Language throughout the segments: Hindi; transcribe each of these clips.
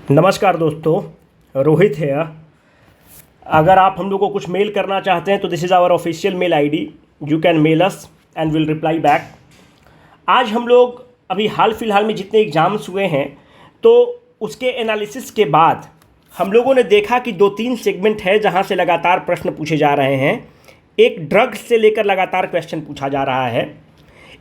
नमस्कार दोस्तों, रोहित है। अगर आप हम लोग को कुछ मेल करना चाहते हैं तो this is our official mail ID. You can mail us and will reply back. आज हम लोग अभी हाल फिलहाल में जितने एग्ज़ाम्स हुए हैं तो उसके एनालिसिस के बाद हम लोगों ने देखा कि 2-3 सेगमेंट है जहां से लगातार प्रश्न पूछे जा रहे हैं। एक ड्रग्स से लेकर लगातार क्वेश्चन पूछा जा रहा है।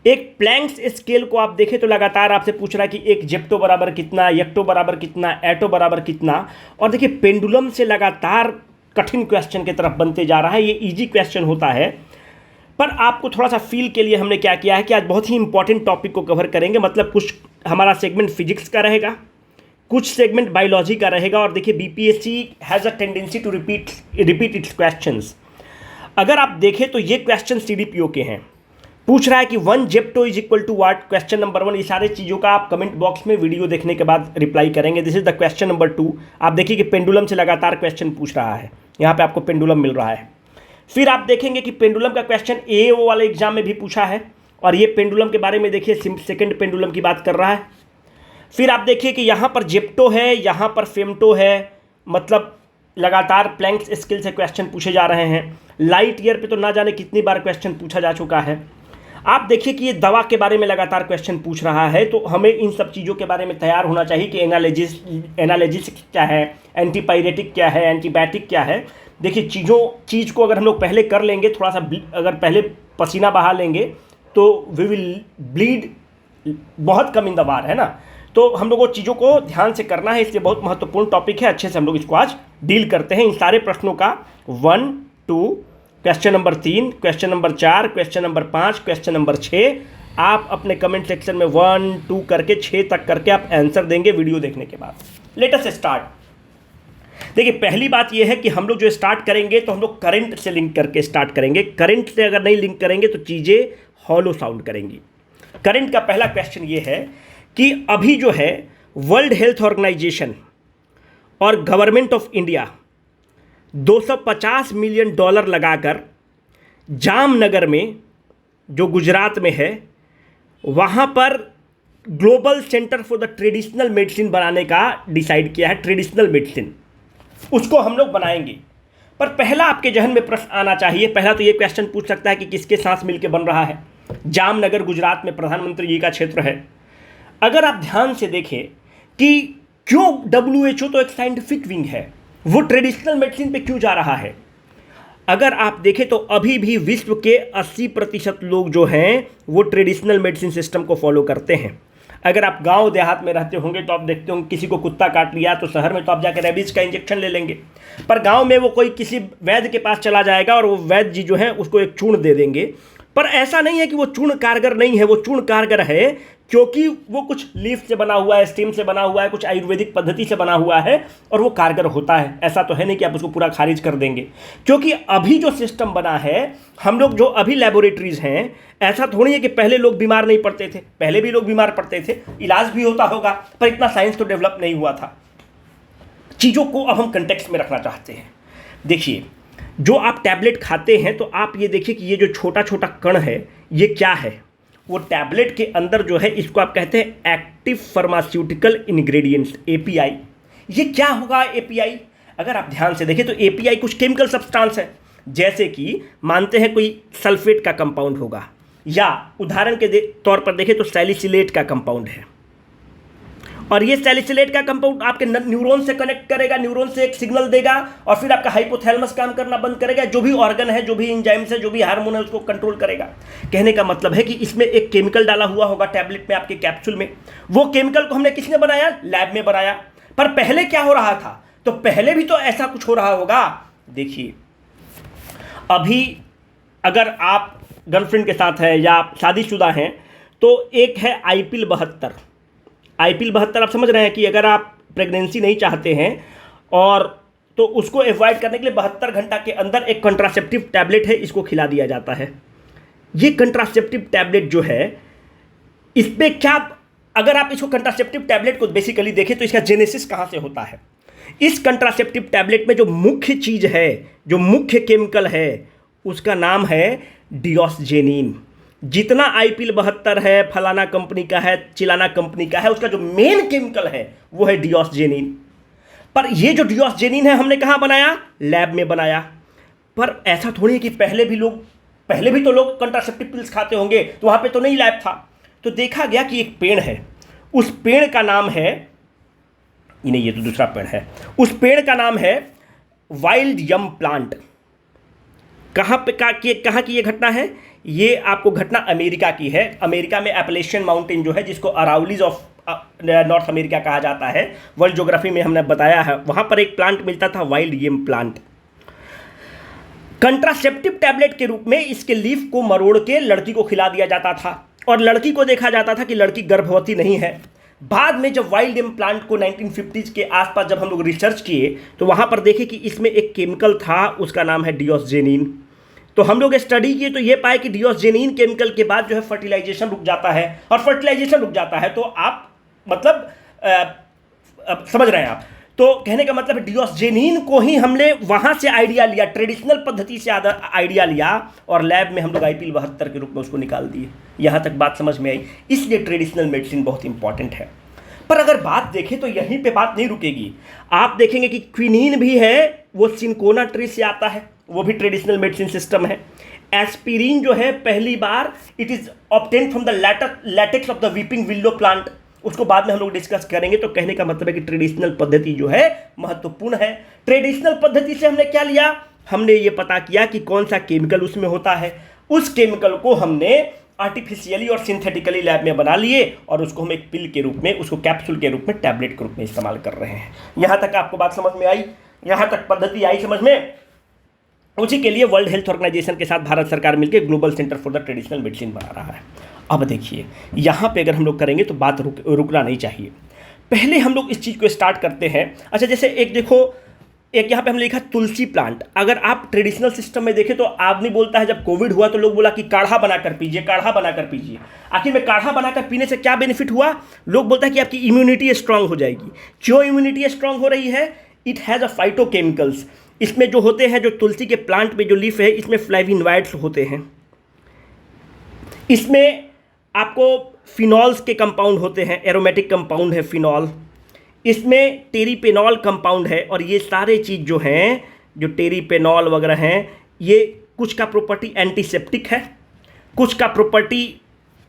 एक प्लैंक्स स्केल को आप देखें तो लगातार आपसे पूछ रहा है कि एक जेप्टो बराबर कितना, यक्टो बराबर कितना, एटो बराबर कितना। और देखिए पेंडुलम से लगातार कठिन क्वेश्चन की तरफ बनते जा रहा है। ये इजी क्वेश्चन होता है, पर आपको थोड़ा सा फील के लिए हमने क्या किया है कि आज बहुत ही इंपॉर्टेंट टॉपिक को कवर करेंगे। मतलब कुछ हमारा सेगमेंट फिजिक्स का रहेगा, कुछ सेगमेंट बायोलॉजी का रहेगा। और देखिए BPSC has a tendency to repeat its questions. अगर आप देखें तो ये क्वेश्चन सीडीपीओ के हैं। पूछ रहा है कि 1 zepto is equal to what, question number 1। ये सारे चीज़ों का आप कमेंट बॉक्स में वीडियो देखने के बाद रिप्लाई करेंगे। This is the question number 2। आप देखिए कि पेंडुलम से लगातार क्वेश्चन पूछ रहा है। यहाँ पे आपको पेंडुलम मिल रहा है। फिर आप देखेंगे कि पेंडुलम का क्वेश्चन एओ वाले एग्जाम में भी पूछा है, और ये पेंडुलम के बारे में देखिए सेकेंड पेंडुलम की बात कर रहा है। फिर आप देखिए कि यहाँ पर जेप्टो है, यहाँ पर फेमटो है। मतलब लगातार प्लैंक्स स्केल से क्वेश्चन पूछे जा रहे हैं। लाइट ईयर पे तो ना जाने कितनी बार क्वेश्चन पूछा जा चुका है। आप देखिए कि ये दवा के बारे में लगातार क्वेश्चन पूछ रहा है, तो हमें इन सब चीज़ों के बारे में तैयार होना चाहिए कि एनालिसिस क्या है, एंटीपायरेटिक क्या है, एंटीबायोटिक क्या है। देखिए चीज़ को अगर हम लोग पहले कर लेंगे, थोड़ा सा अगर पहले पसीना बहा लेंगे तो वी विल ब्लीड बहुत कम इन द वार, है ना। तो हम लोगों को चीज़ों को ध्यान से करना है, इसलिए बहुत महत्वपूर्ण टॉपिक है। अच्छे से हम लोग इसको आज डील करते हैं। इन सारे प्रश्नों का 1, 2, question number 3, question number 4, question number 5, question number 6। आप अपने कमेंट सेक्शन में 1, 2 करके 6 तक करके आप आंसर देंगे वीडियो देखने के बाद। Let us start. देखिए पहली बात यह है कि हम लोग जो स्टार्ट करेंगे तो हम लोग करंट से लिंक करके स्टार्ट करेंगे। करंट से अगर नहीं लिंक करेंगे तो चीज़ें हॉलो साउंड करेंगी। करंट का पहला क्वेश्चन ये है कि अभी जो है वर्ल्ड हेल्थ ऑर्गेनाइजेशन और गवर्नमेंट ऑफ इंडिया $250 मिलियन लगाकर जामनगर में, जो गुजरात में है, वहाँ पर global centre for the traditional medicine बनाने का डिसाइड किया है। ट्रेडिशनल मेडिसिन उसको हम लोग बनाएंगे। पर पहला आपके जहन में प्रश्न आना चाहिए। पहला तो ये क्वेश्चन पूछ सकता है कि किसके साथ मिलकर बन रहा है। जामनगर गुजरात में प्रधानमंत्री जी का क्षेत्र है। अगर आप ध्यान से देखें कि क्यों WHO तो एक साइंटिफिक विंग है, वो ट्रेडिशनल मेडिसिन पे क्यों जा रहा है। अगर आप देखें तो अभी भी विश्व के 80% लोग जो हैं वो ट्रेडिशनल मेडिसिन सिस्टम को फॉलो करते हैं। अगर आप गांव देहात में रहते होंगे तो आप देखते होंगे किसी को कुत्ता काट लिया तो शहर में तो आप जाकर रेबीज का इंजेक्शन ले लेंगे, पर गांव में वो कोई किसी वैद्य के पास चला जाएगा और वो वैद्य जी जो है उसको एक चूर्ण दे देंगे। पर ऐसा नहीं है कि वो चूर्ण कारगर नहीं है, वो चूर्ण कारगर है क्योंकि वो कुछ लीफ से बना हुआ है, स्टीम से बना हुआ है, कुछ आयुर्वेदिक पद्धति से बना हुआ है और वो कारगर होता है। ऐसा तो है नहीं कि आप उसको पूरा खारिज कर देंगे। क्योंकि अभी जो सिस्टम बना है, हम लोग जो अभी लेबोरेटरीज हैं, ऐसा थोड़ी है कि पहले लोग बीमार नहीं पड़ते थे। पहले भी लोग बीमार पड़ते थे, इलाज भी होता होगा, पर इतना साइंस तो डेवलप नहीं हुआ था। चीज़ों को अब हम कंटेक्स्ट में रखना चाहते हैं। देखिए जो आप टैबलेट खाते हैं तो आप ये देखिए कि ये जो छोटा छोटा कण है ये क्या है। वो टैबलेट के अंदर जो है इसको आप कहते हैं एक्टिव फार्मास्यूटिकल इंग्रेडिएंट्स, API। ये क्या होगा API? अगर आप ध्यान से देखें तो API कुछ केमिकल सब्सटेंस है। जैसे कि मानते हैं कोई सल्फेट का कंपाउंड होगा, या उदाहरण के तौर पर देखें तो सैलिसिलेट का कंपाउंड है। और ये सैलिसिलेट का कंपाउंड आपके न्यूरॉन से कनेक्ट करेगा, न्यूरॉन से एक सिग्नल देगा और फिर आपका हाइपोथैलेमस काम करना बंद करेगा। जो भी ऑर्गन है, जो भी एंजाइम्स है, जो भी हार्मोन है, उसको कंट्रोल करेगा। कहने का मतलब है कि इसमें एक केमिकल डाला हुआ होगा टैबलेट में, आपके कैप्सूल में। वो केमिकल को हमने किसने बनाया? लैब में बनाया। पर पहले क्या हो रहा था? तो पहले भी तो ऐसा कुछ हो रहा होगा। देखिए अभी अगर आप गर्लफ्रेंड के साथ हैं या आप शादीशुदा हैं तो एक है आईपिल 72। आईपिल 72 आप समझ रहे हैं कि अगर आप प्रेगनेंसी नहीं चाहते हैं और तो उसको अवॉइड करने के लिए 72 घंटा के अंदर एक कंट्रासेप्टिव टैबलेट है, इसको खिला दिया जाता है। ये कंट्रासेप्टिव टैबलेट जो है, इस पे क्या, अगर आप इसको कंट्रासेप्टिव टैबलेट को बेसिकली देखें तो इसका जेनेसिस कहाँ से होता है। इस कंट्रासेप्टिव टैबलेट में जो मुख्य चीज़ है, जो मुख्य केमिकल है, उसका नाम है डिओक्सिजेनिन। जितना आईपिल 72 है, फलाना कंपनी का है, चिलाना कंपनी का है, उसका जो मेन केमिकल है वो है डिओक्सिजेनिन। पर ये जो डिओक्सिजेनिन है हमने कहाँ बनाया? लैब में बनाया। पर ऐसा थोड़ी है कि पहले भी तो लोग कंट्रासेप्टिव पिल्स खाते होंगे, तो वहाँ पे तो नहीं लैब था। तो देखा गया कि एक पेड़ है, उस पेड़ का नाम है, नहीं ये तो दूसरा पेड़ है, उस पेड़ का नाम है वाइल्ड यम प्लांट। कहाँ की ये घटना है? ये आपको घटना अमेरिका की है। अमेरिका में एपलेशियन माउंटेन जो है, जिसको अराउलीज ऑफ नॉर्थ अमेरिका कहा जाता है, वर्ल्ड ज्योग्राफी में हमने बताया है, वहां पर एक प्लांट मिलता था, वाइल्ड यम प्लांट। कंट्रासेप्टिव टैबलेट के रूप में इसके लीफ को मरोड़ के लड़की को खिला दिया जाता था, और लड़की को देखा जाता था कि लड़की गर्भवती नहीं है। बाद में जब वाइल्ड यम प्लांट को 1950s के आसपास जब हम लोग रिसर्च किए, तो वहां पर देखे कि इसमें एक केमिकल था, उसका नाम है डिओक्सिजेनिन। तो हम लोग स्टडी किए तो ये पाए कि डिओक्सिजेनिन केमिकल के बाद जो है फर्टिलाइजेशन रुक जाता है, और फर्टिलाइजेशन रुक जाता है तो आप मतलब समझ रहे हैं आप। तो कहने का मतलब डिओक्सिजेनिन को ही हमने वहां से आइडिया लिया, ट्रेडिशनल पद्धति से आइडिया लिया, और लैब में हम लोग IPL 72 के रूप में उसको निकाल दिए। यहां तक बात समझ में आई। इसलिए ट्रेडिशनल मेडिसिन बहुत इंपॉर्टेंट है। पर अगर बात देखें तो यहीं पे बात नहीं रुकेगी। आप देखेंगे कि क्विनीन भी है, वो सिंकोना ट्री से आता है, वो भी ट्रेडिशनल मेडिसिन सिस्टम है। एस्पिरिन जो है, पहली बार it is obtain from the latex of the weeping willow plant, उसको बाद में हम लोग डिस्कस करेंगे। तो कहने का मतलब है कि ट्रेडिशनल पद्धति जो है महत्वपूर्ण है। ट्रेडिशनल पद्धति से हमने क्या लिया? हमने ये पता किया कि कौन सा केमिकल उसमें होता है। उस केमिकल को हमने आर्टिफिशियली और सिंथेटिकली लैब में बना लिए, और उसको हम एक पिल के रूप में, उसको कैप्सूल के रूप में, टैबलेट के रूप में इस्तेमाल कर रहे हैं। यहां तक आपको बात समझ में आई? यहां तक पद्धति आई समझ में? उसी के लिए वर्ल्ड हेल्थ ऑर्गेनाइजेशन के साथ भारत सरकार मिलकर global centre for the traditional medicine बना रहा है। अब देखिए, यहाँ पे अगर हम लोग करेंगे तो बात रुकना नहीं चाहिए। पहले हम लोग इस चीज़ को स्टार्ट करते हैं। अच्छा, जैसे एक देखो, एक यहाँ पे हमने लिखा तुलसी प्लांट। अगर आप ट्रेडिशनल सिस्टम में देखें तो आदमी बोलता है, जब कोविड हुआ तो लोग बोला कि काढ़ा बनाकर पीजिए, काढ़ा बनाकर पीजिए। आखिर में काढ़ा बनाकर पीने से क्या बेनिफिट हुआ? लोग बोलते हैं कि आपकी इम्यूनिटी स्ट्रांग हो जाएगी। क्यों इम्यूनिटी स्ट्रांग हो रही है? It has a phytochemicals. इसमें जो होते हैं, जो तुलसी के प्लांट में जो लीफ है, इसमें फ्लेविनोइड्स होते हैं। इसमें आपको फिनॉल्स के कंपाउंड होते हैं, एरोमेटिक कंपाउंड है फिनॉल। इसमें टेरिपेनॉल कंपाउंड है, और ये सारे चीज़ जो हैं, जो टेरिपेनॉल वगैरह हैं, ये कुछ का प्रॉपर्टी एंटीसेप्टिक है, कुछ का प्रॉपर्टी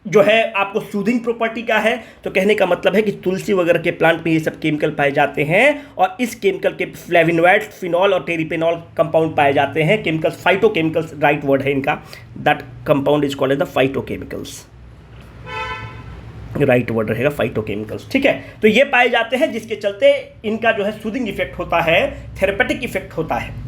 जो है आपको सूदिंग प्रॉपर्टी का है। तो कहने का मतलब है कि तुलसी वगैरह के प्लांट में ये सब केमिकल पाए जाते हैं, और इस केमिकल के फ्लेविनोइड्स, फिनॉल और टेरिपेनॉल कंपाउंड पाए जाते हैं। केमिकल्स, फाइटोकेमिकल्स राइट वर्ड है इनका। That compound is called as the phytochemicals, right word रहेगा फाइटोकेमिकल्स। ठीक है, तो ये पाए जाते हैं, जिसके चलते इनका जो है सूदिंग इफेक्ट होता है, थेरेपेटिक इफेक्ट होता है।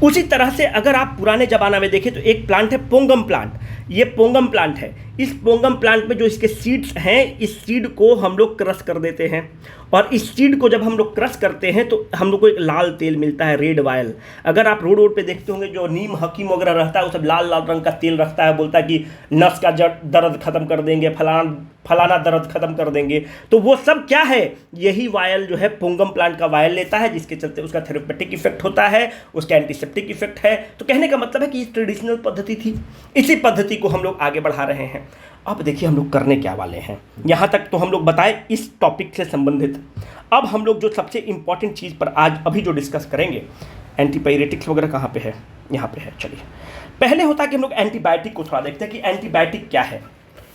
उसी तरह से अगर आप पुराने ज़माना में देखें तो एक प्लांट है पोंगम प्लांट। ये पोंगम प्लांट है। इस पोंगम प्लांट में जो इसके सीड्स हैं, इस सीड को हम लोग क्रश कर देते हैं, और इस सीड को जब हम लोग क्रश करते हैं तो हम लोग को एक लाल तेल मिलता है, रेड ऑयल। अगर आप रोड पे देखते होंगे, जो नीम हकीम वगैरह रहता है वो सब लाल लाल रंग का तेल रखता है, बोलता है कि नस का दर्द खत्म कर देंगे, फलाना दर्द खत्म कर देंगे। तो वो सब क्या है? यही वायल जो है पोंगम प्लांट का वायल लेता है, जिसके चलते उसका थेरेपेटिक इफेक्ट होता है, उसका एंटीसेप्टिक इफेक्ट है। तो कहने का मतलब है कि ये ट्रेडिशनल पद्धति थी, इसी पद्धति को हम लोग आगे बढ़ा रहे हैं। अब देखिए हम लोग करने क्या वाले हैं। यहाँ तक तो हम लोग बताए इस टॉपिक से संबंधित। अब हम लोग जो सबसे इंपॉर्टेंट चीज़ पर आज अभी जो डिस्कस करेंगे, एंटीपायरेटिक्स वगैरह कहाँ पे है? यहाँ पे है। चलिए, पहले होता है कि हम लोग एंटीबायोटिक को थोड़ा देखते हैं कि एंटीबायोटिक क्या है।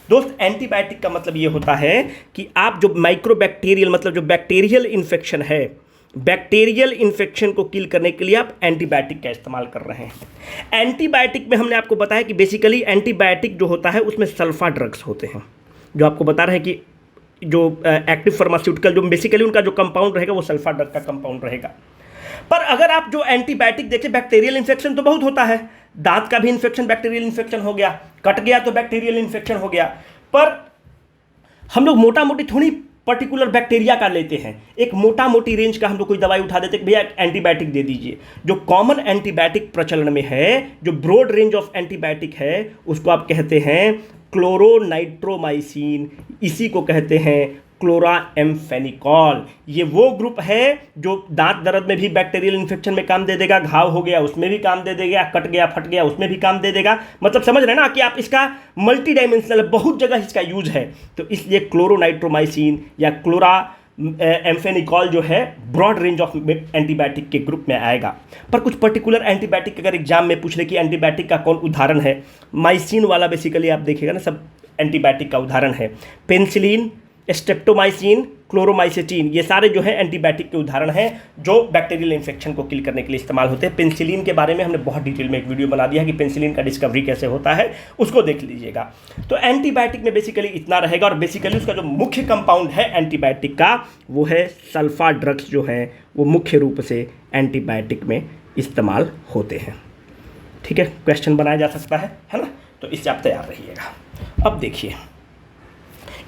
दोस्त, एंटीबायोटिक का मतलब ये होता है कि आप जो माइक्रोबैक्टीरियल, मतलब जो बैक्टीरियल इन्फेक्शन है, बैक्टीरियल इन्फेक्शन को किल करने के लिए आप एंटीबायोटिक का इस्तेमाल कर रहे हैं। एंटीबायोटिक में हमने आपको बताया कि बेसिकली एंटीबायोटिक जो होता है उसमें सल्फा ड्रग्स होते हैं, जो आपको बता रहे हैं कि जो एक्टिव फार्मास्यूटिकल जो बेसिकली उनका जो कंपाउंड रहेगा वो सल्फा ड्रग का कंपाउंड रहेगा। पर अगर आप जो एंटीबायोटिक देखें, बैक्टीरियल इन्फेक्शन तो बहुत होता है, दांत का भी इन्फेक्शन बैक्टीरियल इन्फेक्शन हो गया, कट गया तो बैक्टीरियल इन्फेक्शन हो गया। पर हम लोग मोटा मोटी थोड़ी पर्टिकुलर बैक्टीरिया का लेते हैं, एक मोटा मोटी रेंज का हम लोग कोई दवाई उठा देते हैं, भैया एंटीबायोटिक दे दीजिए। जो कॉमन एंटीबायोटिक प्रचलन में है, जो ब्रॉड रेंज ऑफ एंटीबायोटिक है, उसको आप कहते हैं क्लोरोनाइट्रोमाइसिन, इसी को कहते हैं क्लोराएम्फेनिकॉल। ये वो ग्रुप है जो दांत दर्द में भी बैक्टीरियल इन्फेक्शन में काम दे देगा, घाव हो गया उसमें भी काम दे देगा, कट गया फट गया उसमें भी काम दे देगा। मतलब समझ रहे हैं ना कि आप इसका मल्टी डायमेंशनल, बहुत जगह इसका यूज है। तो इसलिए क्लोरोनाइट्रोमाइसिन या एम्फेनिकॉल जो है ब्रॉड रेंज ऑफ एंटीबायोटिक के ग्रुप में आएगा। पर कुछ पर्टिकुलर एंटीबायोटिक अगर एग्जाम में पूछ ले कि एंटीबायोटिक का कौन उदाहरण है, माइसिन वाला बेसिकली आप देखिएगा ना, सब एंटीबायोटिक का उदाहरण है। पेनिसिलिन, स्ट्रेप्टोमाइसिन, क्लोरोमाइसिटीन, ये सारे जो है एंटीबायोटिक के उदाहरण हैं जो बैक्टीरियल इन्फेक्शन को किल करने के लिए इस्तेमाल होते हैं। पेनिसिलिन के बारे में हमने बहुत डिटेल में एक वीडियो बना दिया है कि पेनिसिलिन का डिस्कवरी कैसे होता है, उसको देख लीजिएगा। तो एंटीबायोटिक में बेसिकली इतना रहेगा, और बेसिकली उसका जो मुख्य कंपाउंड है एंटीबायोटिक का वो है सल्फा ड्रग्स, जो हैं वो मुख्य रूप से एंटीबायोटिक में इस्तेमाल होते हैं। ठीक है, क्वेश्चन बनाया जा सकता है ना, तो इससे आप तैयार रहिएगा। अब देखिए,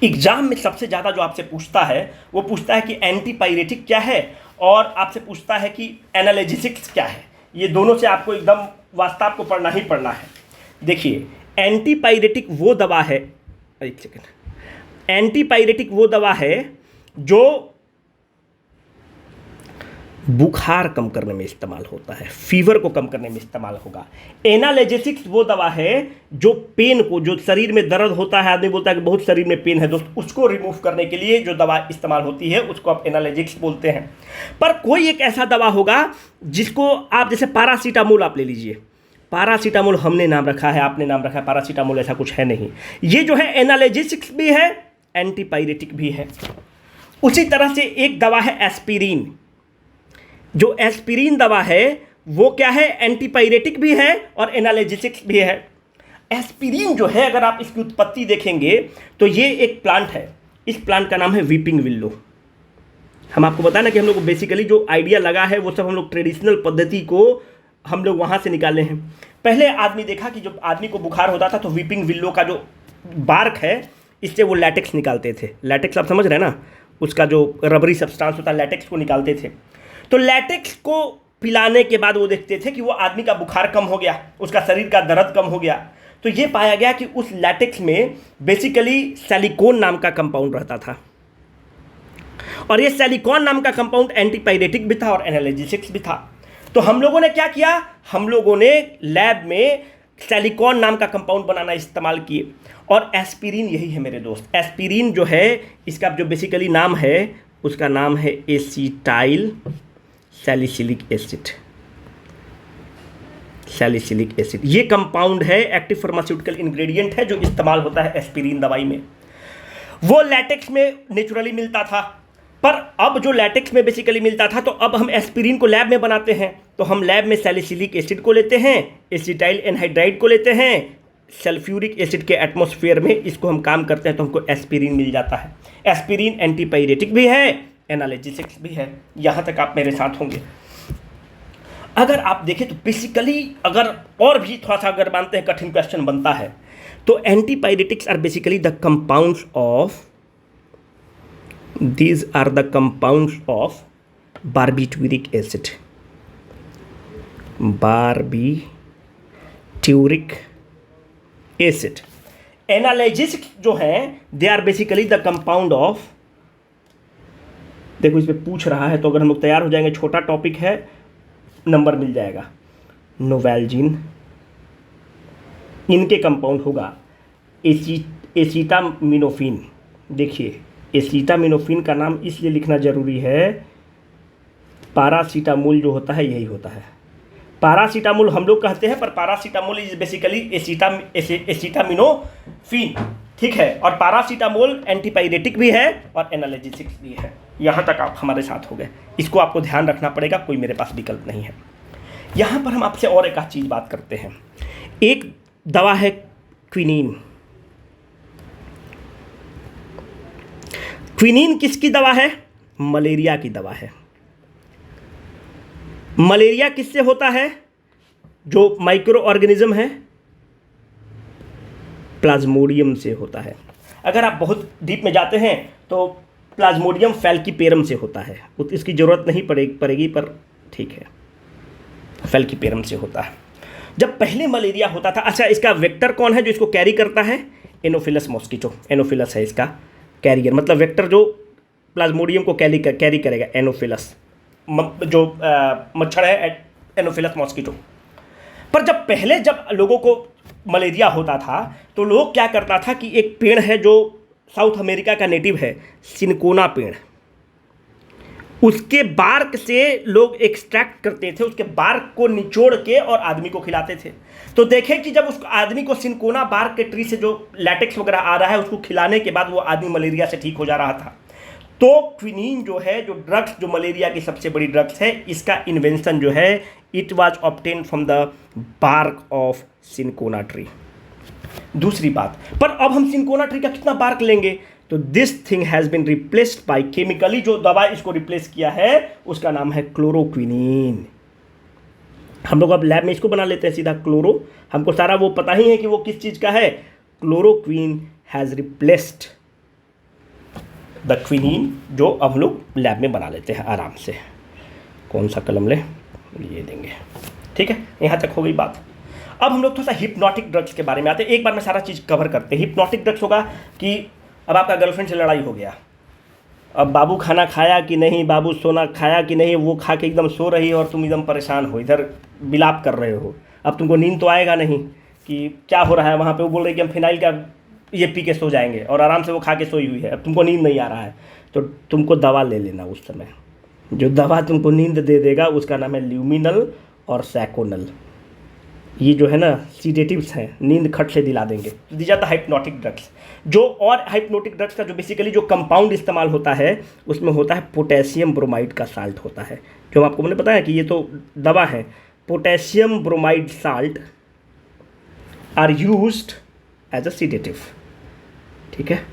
एग्जाम में सबसे ज़्यादा जो आपसे पूछता है वो पूछता है कि एंटीपायरेटिक क्या है, और आपसे पूछता है कि एनाल्जेसिक्स क्या है। ये दोनों से आपको एकदम वास्तव आपको पढ़ना ही पढ़ना है। देखिए, एंटीपायरेटिक वो दवा है, एक सेकेंड, एंटीपायरेटिक वो दवा है जो बुखार कम करने में इस्तेमाल होता है, फीवर को कम करने में इस्तेमाल होगा। एनाल्जेसिक्स वो दवा है जो पेन को, जो शरीर में दर्द होता है, आदमी बोलता है कि बहुत शरीर में पेन है दोस्त, उसको रिमूव करने के लिए जो दवा इस्तेमाल होती है उसको आप एनाल्जेसिक्स बोलते हैं। पर कोई एक ऐसा दवा होगा जिसको आप, जैसे पैरासीटामोल आप ले लीजिए, पैरासीटामोल हमने नाम रखा है, आपने नाम रखा है, पैरासीटामोल ऐसा कुछ है नहीं। ये जो है एनाल्जेसिक्स भी है, एंटीपायरेटिक भी है। उसी तरह से एक दवा है एस्पिरिन, जो एस्पिरिन दवा है वो क्या है, एंटीपायरेटिक भी है और एनाल्जेसिक्स भी है। एस्पिरिन जो है, अगर आप इसकी उत्पत्ति देखेंगे तो ये एक प्लांट है, इस प्लांट का नाम है वीपिंग विल्लो। हम आपको बताया ना कि हम लोग को बेसिकली जो आइडिया लगा है वो सब हम लोग ट्रेडिशनल पद्धति को हम लोग वहाँ से निकाले हैं। पहले आदमी देखा कि जब आदमी को बुखार होता था तो वीपिंग विल्लो का जो बार्क है इससे वो लैटेक्स निकालते थे। लैटेक्स आप समझ रहे हैं ना, उसका जो रबरी सब्सटेंस होता है, लैटेक्स को निकालते थे। तो लैटेक्स को पिलाने के बाद वो देखते थे कि वो आदमी का बुखार कम हो गया, उसका शरीर का दर्द कम हो गया। तो ये पाया गया कि उस लैटेक्स में बेसिकली सिलिकॉन नाम का कंपाउंड रहता था, और ये सिलिकॉन नाम का कंपाउंड एंटीपायरेटिक भी था और एनाल्जेसिक्स भी था। तो हम लोगों ने क्या किया, हम लोगों ने लैब में सिलिकॉन नाम का कंपाउंड बनाना इस्तेमाल किए, और एस्पिरिन यही है मेरे दोस्त। एस्पिरिन जो है, इसका जो बेसिकली नाम है उसका नाम है acetyl salicylic acid. Salicylic acid ये कंपाउंड है, एक्टिव फार्मास्यूटिकल इंग्रेडिएंट है जो इस्तेमाल होता है एस्पिरिन दवाई में। वो लैटेक्स में नेचुरली मिलता था, पर अब जो लैटेक्स में बेसिकली मिलता था, तो अब हम एस्पिरिन को लैब में बनाते हैं। तो हम लैब में सैलिसिलिक एसिड को लेते हैं, एसिटाइल एनहाइड्राइड को लेते हैं, सल्फ्यूरिक एसिड के एटमॉस्फेयर में इसको हम काम करते हैं तो हमको एस्पिरिन मिल जाता है। एस्पिरिन एंटीपायरेटिक भी है, एनाल्जेसिक्स भी है। यहाँ तक आप मेरे साथ होंगे। अगर आप देखें तो बेसिकली, अगर और भी थोड़ा सा अगर मानते हैं कठिन क्वेश्चन बनता है, तो antipyretics are basically the compounds of, these are the compounds of barbituric acid, barbituric acid। Analgesics जो हैं they are basically the compound of, देखो इस पे पूछ रहा है तो अगर हम लोग तैयार हो जाएंगे, छोटा टॉपिक है, नंबर मिल जाएगा। नोवेल्जिन, इनके कंपाउंड होगा एसिटामिनोफिन। देखिए, एसिटामिनोफिन का नाम इसलिए लिखना जरूरी है, पैरासीटामोल जो होता है यही होता है। पैरासीटामोल हम लोग कहते हैं, पर पैरासीटामोल इज बेसिकली एसिटामिनोफिन, ठीक है। और पैरासीटामोल एंटीपायरेटिक भी है और एनाल्जेसिक्स भी है। यहाँ तक आप हमारे साथ हो गए, इसको आपको ध्यान रखना पड़ेगा, कोई मेरे पास विकल्प नहीं है। यहाँ पर हम आपसे और एक चीज़ बात करते हैं। एक दवा है क्विनीन। क्विनीन किसकी दवा है, मलेरिया की दवा है। मलेरिया किससे होता है, जो माइक्रो ऑर्गेनिज्म है, प्लाज्मोडियम से होता है। अगर आप बहुत डीप में जाते हैं तो प्लाज्मोडियम फैल्कीपेरम से होता है, इसकी ज़रूरत नहीं पड़ेगी, पर ठीक है, फैल्कीपेरम से होता है। जब पहले मलेरिया होता था, अच्छा इसका वेक्टर कौन है जो इसको कैरी करता है, एनोफिलस मॉस्किटो, एनोफिलस है इसका कैरियर, मतलब वेक्टर जो प्लाज्मोडियम को कैरी करेगा, एनोफिलस जो मच्छर है, एनोफिलस मॉस्किटो। पर जब लोगों को मलेरिया होता था तो लोग क्या करता था कि एक पेड़ है जो साउथ अमेरिका का नेटिव है, सिनकोना पेड़, उसके बार्क से लोग एक्सट्रैक्ट करते थे, उसके बार्क को निचोड़ के और आदमी को खिलाते थे। तो देखें कि जब उस आदमी को सिनकोना बार्क के ट्री से जो लैटेक्स वगैरह आ रहा है उसको खिलाने के बाद वो आदमी मलेरिया से ठीक हो जा रहा था। तो क्विनीन जो है, जो ड्रग्स, जो मलेरिया की सबसे बड़ी ड्रग्स है, इसका इन्वेंशन जो है it was obtain from the bark of cinchona tree. दूसरी बात, पर अब हम सिनकोना ट्री का कितना बार्क लेंगे? तो this thing has been replaced by chemically, जो दवा इसको रिप्लेस किया है उसका नाम है क्लोरोक्विनीन। हम लोग अब लैब में इसको बना लेते हैं सीधा क्लोरो, हमको सारा वो पता ही है कि वो किस चीज़ का है। Chloroquine has replaced the quinine, जो अब हम लोग लैब में बना लेते हैं आराम से। कौन सा कलम ले, ये देंगे। ठीक है, यहाँ तक हो गई बात। अब हम लोग थोड़ा सा हिप्नोटिक ड्रग्स के बारे में आते हैं। एक बार में सारा चीज़ कवर करते हैं। हिप्नोटिक ड्रग्स होगा कि अब आपका गर्लफ्रेंड से लड़ाई हो गया, अब बाबू खाना खाया कि नहीं, बाबू सोना खाया कि नहीं, वो खा के एकदम सो रही है और तुम एकदम परेशान हो, इधर विलाप कर रहे हो। अब तुमको नींद तो आएगा नहीं कि क्या हो रहा है वहाँ पे। वो बोल रही कि हम फिनाइल का ये पी के सो जाएंगे, और आराम से वो खा के सोई हुई है। अब तुमको नींद नहीं आ रहा है तो तुमको दवा ले लेना। उस समय जो दवा तुमको नींद दे देगा उसका नाम है ल्यूमिनल और सैकोनल। ये जो है ना सीडेटिव्स हैं, नींद खट से दिला देंगे। दी जाता है हाइप्नोटिक ड्रग्स। जो और हाइप्नोटिक ड्रग्स का जो बेसिकली जो कंपाउंड इस्तेमाल होता है उसमें होता है पोटेशियम ब्रोमाइड का साल्ट होता है, जो आपको मैंने बताया कि ये तो दवा है। Potassium bromide salt are used as a sedative. ठीक है,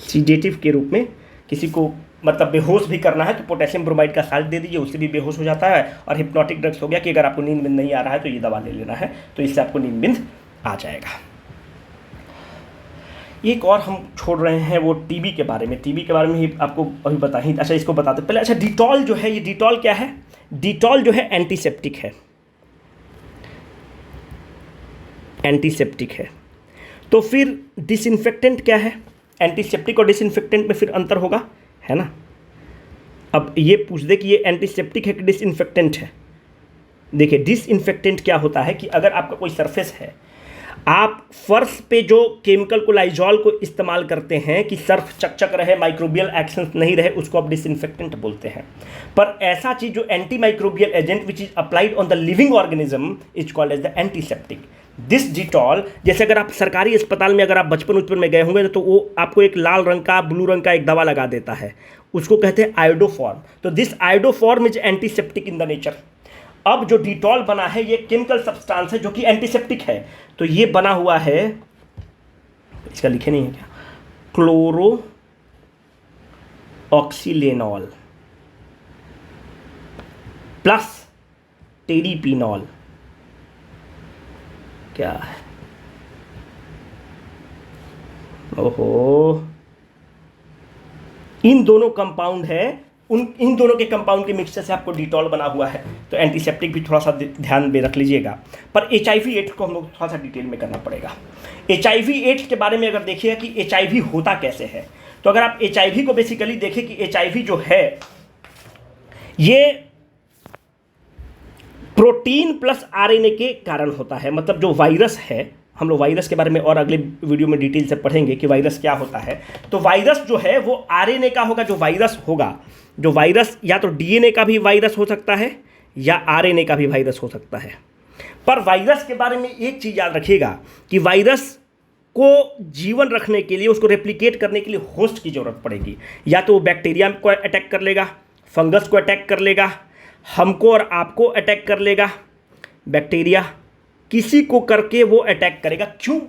सीडेटिव के रूप में किसी को मतलब बेहोश भी करना है तो पोटेशियम ब्रोमाइड का साल्ट दे दीजिए, उससे भी बेहोश हो जाता है। और हिप्नोटिक ड्रग्स हो गया कि अगर आपको नींद बिंद नहीं आ रहा है तो ये दवा ले लेना है, तो इससे आपको नींद बिंद आ जाएगा। एक और हम छोड़ रहे हैं वो टीबी के बारे में। टीबी के बारे में ही आपको अभी बता ही, अच्छा इसको बताते पहले। अच्छा, डिटॉल जो है, ये डिटॉल क्या है? डिटॉल जो है एंटीसेप्टिक है, एंटीसेप्टिक है। तो फिर डिसइंफेक्टेंट क्या है? एंटीसेप्टिक और डिसइंफेक्टेंट में फिर अंतर होगा, है ना। अब ये पूछ दे कि ये एंटीसेप्टिक है कि डिसइंफेक्टेंट है। देखिए, डिसइंफेक्टेंट क्या होता है कि अगर आपका कोई सरफेस है, आप फर्श पे जो केमिकल को लाइजॉल को इस्तेमाल करते हैं कि सर्फ चकचक रहे, माइक्रोबियल एक्शंस नहीं रहे, उसको आप डिसइंफेक्टेंट बोलते हैं। पर ऐसा चीज़ जो anti microbial agent which is applied on the living organism is called as the antiseptic. This Dettol, जैसे अगर आप सरकारी अस्पताल में अगर आप बचपन में गए होंगे तो वो आपको एक लाल रंग का, ब्लू रंग का एक दवा लगा देता है, उसको कहते हैं आयोडोफॉर्म। तो this iodoform is antiseptic in the nature. अब जो डिटॉल बना है ये केमिकल सब्सटेंस है जो कि एंटीसेप्टिक है। तो ये बना हुआ है, इसका लिखे नहीं है क्या, क्लोरो ऑक्सीलेनॉल प्लस टेरिपीनॉल। क्या है? ओहो, इन दोनों कंपाउंड है, इन दोनों के कंपाउंड के मिक्सचर से आपको डिटॉल बना हुआ है। तो एंटीसेप्टिक भी थोड़ा सा ध्यान में रख लीजिएगा। पर HIV एड्स को हम लोग थोड़ा सा डिटेल में करना पड़ेगा। HIV एड्स के बारे में अगर देखिए कि HIV होता कैसे है, तो अगर आप HIV को बेसिकली देखें कि HIV जो है ये प्रोटीन प्लस RNA के कारण होता है। मतलब जो वायरस है, हम लोग वायरस के बारे में और अगले वीडियो में डिटेल से पढ़ेंगे कि वायरस क्या होता है। तो वायरस जो है वो RNA का होगा। जो वायरस होगा, जो वायरस या तो DNA का भी वायरस हो सकता है या RNA का भी वायरस हो सकता है। पर वायरस के बारे में एक चीज़ याद रखिएगा कि वायरस को जीवन रखने के लिए, उसको रेप्लिकेट करने के लिए होस्ट की ज़रूरत पड़ेगी। या तो वो बैक्टीरिया को अटैक कर लेगा, फंगस को अटैक कर लेगा, हमको और आपको अटैक कर लेगा। बैक्टीरिया किसी को करके वो अटैक करेगा। क्यों?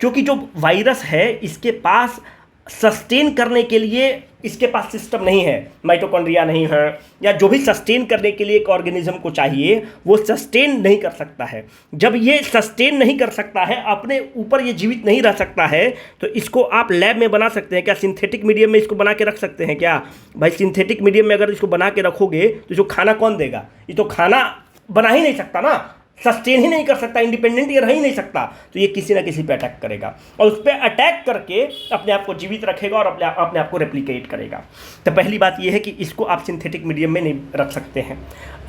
क्योंकि जो वायरस है इसके पास सस्टेन करने के लिए इसके पास सिस्टम नहीं है, माइटोकॉन्ड्रिया नहीं है, या जो भी सस्टेन करने के लिए एक ऑर्गेनिज्म को चाहिए वो सस्टेन नहीं कर सकता है। जब ये सस्टेन नहीं कर सकता है, अपने ऊपर ये जीवित नहीं रह सकता है, तो इसको आप लैब में बना सकते हैं क्या? सिंथेटिक मीडियम में इसको बना के रख सकते हैं क्या? भाई सिंथेटिक मीडियम में अगर इसको बना के रखोगे तो इसको खाना कौन देगा? ये तो खाना बना ही नहीं सकता ना, सस्टेन ही नहीं कर सकता, इंडिपेंडेंट ये रह ही नहीं सकता। तो ये किसी ना किसी पे अटैक करेगा और उस पर अटैक करके अपने आप को जीवित रखेगा और अपने आप को रेप्लिकेट करेगा। तो पहली बात ये है कि इसको आप सिंथेटिक मीडियम में नहीं रख सकते हैं।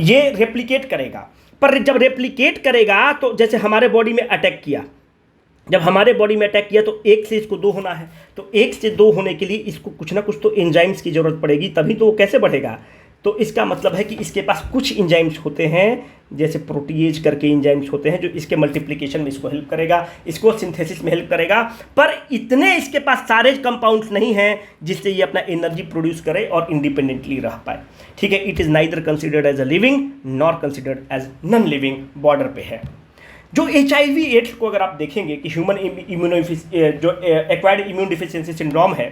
ये रेप्लिकेट करेगा, पर जब रेप्लिकेट करेगा तो जैसे हमारे बॉडी में अटैक किया, जब हमारे बॉडी में अटैक किया तो 1 से इसको 2 होना है, तो 1 से 2 होने के लिए इसको कुछ ना कुछ तो एंजाइम्स की ज़रूरत पड़ेगी, तभी तो वो कैसे बढ़ेगा। तो इसका मतलब है कि इसके पास कुछ एंजाइम्स होते हैं, जैसे प्रोटीएज करके एंजाइम्स होते हैं, जो इसके मल्टीप्लिकेशन में इसको हेल्प करेगा, इसको सिंथेसिस में हेल्प करेगा। पर इतने इसके पास सारे कंपाउंड्स नहीं हैं जिससे ये अपना एनर्जी प्रोड्यूस करे और इंडिपेंडेंटली रह पाए। ठीक है, it is neither considered as a living nor considered as non living, border पे है। जो HIV एड्स को अगर आप देखेंगे कि ह्यूमन जो एक्वायर्ड इम्यून डिफिशियंसी सिंड्रोम है,